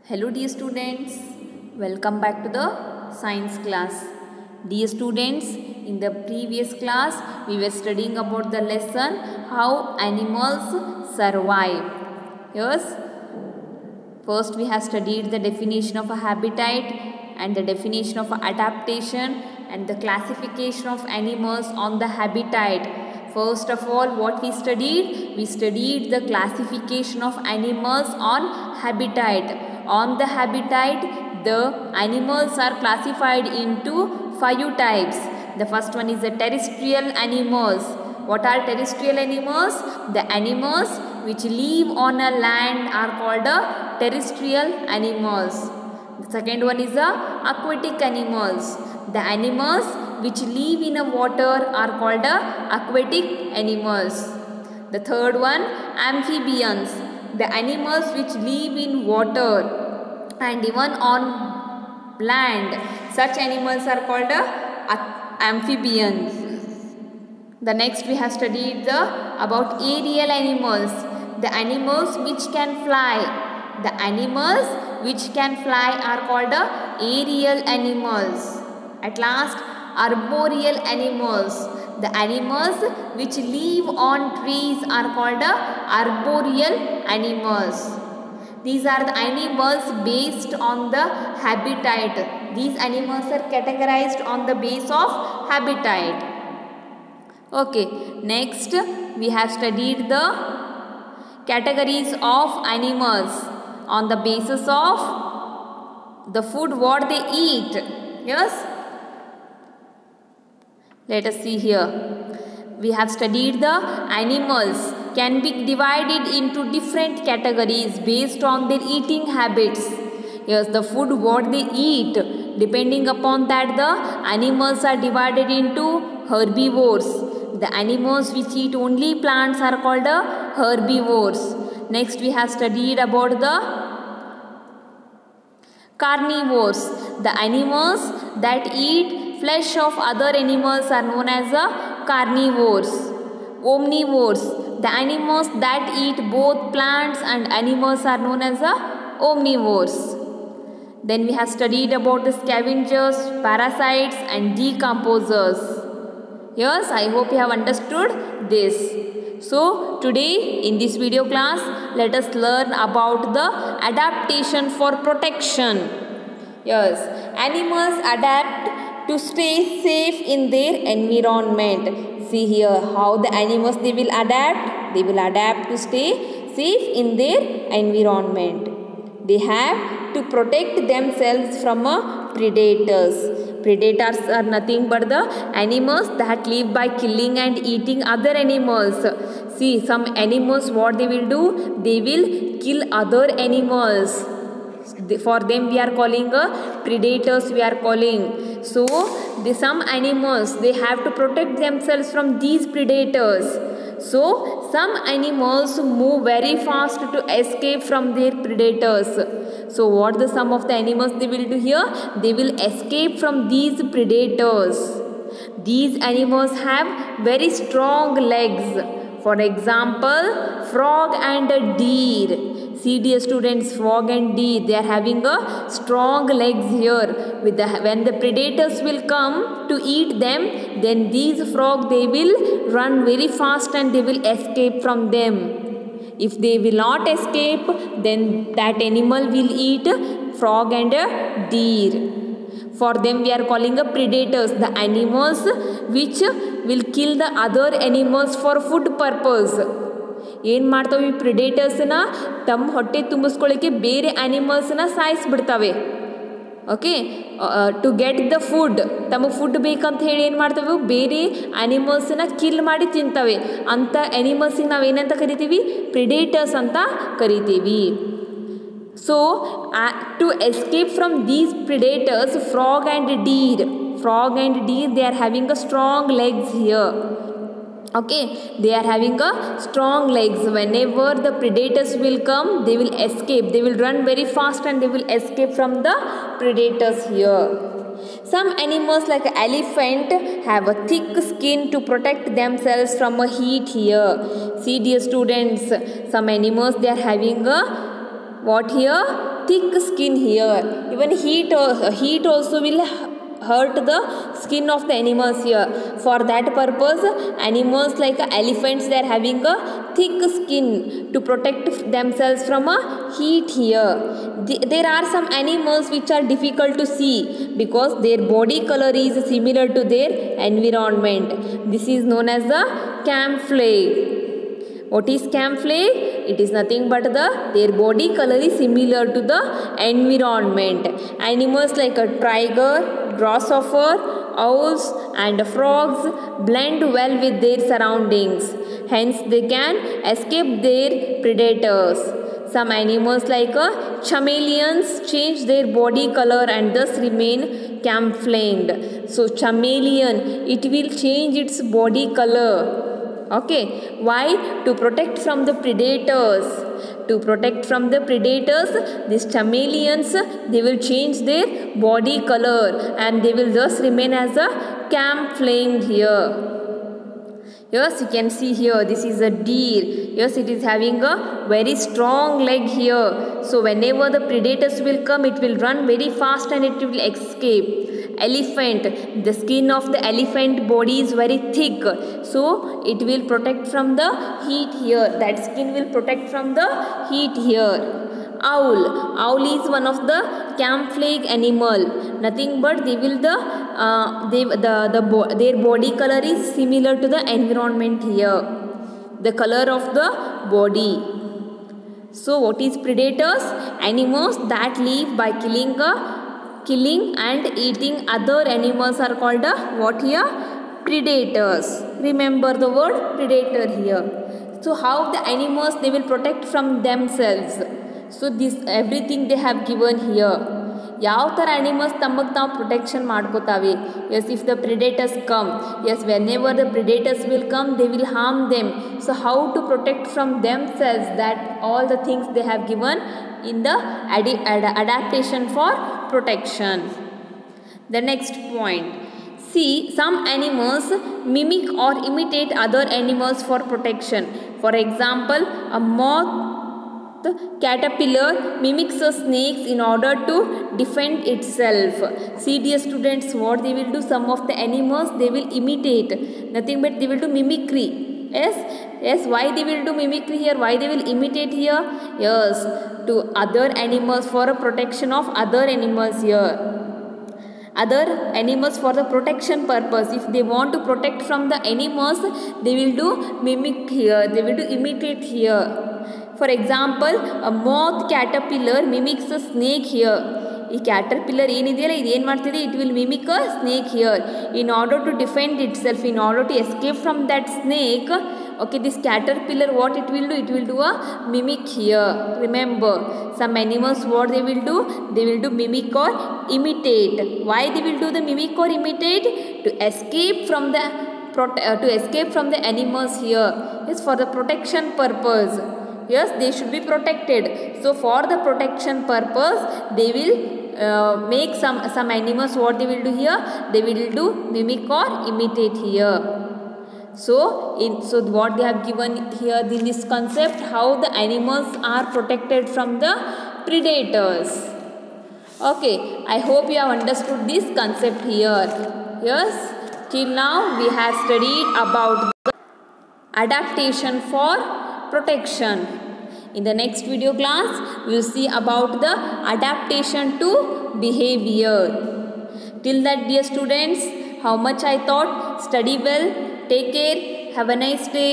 Hello dear students, welcome back to the science class. Dear students, in the previous class we were studying about the lesson how animals survive. Yes, first we have studied the definition of a habitat and the definition of adaptation and the classification of animals on the habitat. First of all, what we studied? We studied the classification of animals on habitat. On the habitat, the animals are classified into 5 types. The first one is the terrestrial animals. What are terrestrial animals? The animals which live on a land are called terrestrial animals. The second one is the aquatic animals. The animals which live in a water are called aquatic animals. The third one, amphibians. The animals which live in water and even on land. Such animals are called amphibians. The next we have studied about aerial animals. The animals which can fly. The animals which can fly are called aerial animals. At last, arboreal animals. The animals which live on trees are called arboreal animals. These are the animals based on the habitat. These animals are categorized on the base of habitat. Okay, next we have studied the categories of animals on the basis of the food what they eat. Yes? Let us see here. We have studied the animals can be divided into different categories based on their eating habits. Yes, the food what they eat. Depending upon that, the animals are divided into herbivores. The animals which eat only plants are called herbivores. Next, we have studied about the carnivores. The animals that eat flesh of other animals are known as carnivores. Omnivores. The animals that eat both plants and animals are known as omnivores. Then we have studied about the scavengers, parasites and decomposers. Yes, I hope you have understood this. So, today in this video class, let us learn about the adaptation for protection. Yes, animals adapt to stay safe in their environment. See here how the animals they will adapt. They will adapt to stay safe in their environment. They have to protect themselves from predators. Predators are nothing but the animals that live by killing and eating other animals. See, some animals what they will do? They will kill other animals. For them we are calling predators we are calling. So, some animals they have to protect themselves from these predators. So, some animals move very fast to escape from their predators. So, what the some of the animals they will do here? They will escape from these predators. These animals have very strong legs. For example, frog and a deer. See dear students, frog and deer, they are having a strong legs here. When the predators will come to eat them, then these frog they will run very fast and they will escape from them. If they will not escape, then that animal will eat frog and a deer. For them we are calling predators, the animals which will kill the other animals for food purpose. ಏನು ಮಾಡ್ತವೆ ಈ ಪ್ರಿಡೇಟರ್ಸ್ನ ತಮ್ಮ ಹೊಟ್ಟೆ ತುಂಬಿಸ್ಕೊಳ್ಳಿಕ್ಕೆ ಬೇರೆ ಆ್ಯನಿಮಲ್ಸ್ನ ಸಾಯಿಸ್ಬಿಡ್ತವೆ. Okay, to get the food, ತಮಗೆ ಫುಡ್ ಬೇಕಂತ ಹೇಳಿ ಏನು ಮಾಡ್ತವೆ ಬೇರೆ ಆ್ಯನಿಮಲ್ಸನ್ನ ಕಿಲ್ ಮಾಡಿ ತಿಂತವೆ. ಅಂಥ ಆ್ಯನಿಮಲ್ಸಿಗೆ ನಾವು ಏನಂತ ಕರಿತೀವಿ? ಪ್ರಿಡೇಟರ್ಸ್ ಅಂತ ಕರಿತೀವಿ. So, to escape from these predators, frog and deer, they are having a strong legs here. Okay, they are having a strong legs. Whenever the predators will come, they will escape. They will run very fast and they will escape from the predators here. Some animals like elephant have a thick skin to protect themselves from a heat here. See dear students, some animals they are having a what here? thick skin here. Even heat also will hurt the skin of the animals here. For that purpose, animals like elephants, they are having a thick skin to protect themselves from a heat here. There are some animals which are difficult to see because their body color is similar to their environment. This is known as the camouflage. What is camouflage? It is nothing but their body color is similar to the environment. Animals like a tiger, grasshopper, owls and frogs blend well with their surroundings. Hence they can escape their predators. Some animals like chameleons change their body color and thus remain camouflaged. So chameleon, it will change its body color. Okay, why? To protect from the predators. To protect from the predators, these chameleons, they will change their body color and they will thus remain as a camouflaged here. Yes, you can see here, this is a deer. Yes, it is having a very strong leg here. So whenever the predators will come, it will run very fast and it will escape. Elephant, the skin of the elephant body is very thick, so it will protect from the heat here. That skin will protect from the heat here. Owl is one of the camouflage animal. Nothing but they will their body color is similar to the environment here, the color of the body. So what is predators? Animals that live by killing and eating other animals are called what here? Predators. Remember the word predator here. So how the animals, they will protect from themselves. So this everything they have given here. ಯಾವ ಥರ animals ತಮಗೆ ತಾವು protection ಮಾಡ್ಕೋತಾವೆ? Yes, if the predators come, yes, whenever the predators will come, they will harm them. So how to protect from themselves? That all the things they have given in the adaptation for protection. The next point, see, some animals mimic or imitate other animals for protection. For example, a moth caterpillar mimics a snake in order to defend itself. See dear students, what they will do? Some of the animals, they will imitate, nothing but they will do mimicry. Yes, why they will do mimicry here? Why they will imitate here? Yes, to other animals, for a protection of other animals here. Other animals for the protection purpose. If they want to protect from the animals, they will do mimic here, they will do imitate here. For example, a moth caterpillar mimics a snake here. ಈ caterpillar ಏನಿದೆಯಲ್ಲ, ಇದು ಏನು ಮಾಡ್ತಿದೆ? It will mimic a snake here in order to defend itself, in order to escape from that snake. Okay, this caterpillar, what it will do? It will do a mimic here. Remember, some animals, what they will do? They will do mimic or imitate. Why they will do the mimic or imitate? To escape from the animals here. Yes, for the protection purpose. Yes, they should be protected. So for the protection purpose, they will make some animals, what they will do here? They will do mimic or imitate here. So what they have given here in this concept, how the animals are protected from the predators. Okay, I hope you have understood this concept here. Yes, till now we have studied about the adaptation for protection. In the next video class, we will see about the adaptation to behavior. Till that, dear students, how much I thought, study well, take care, have a nice day.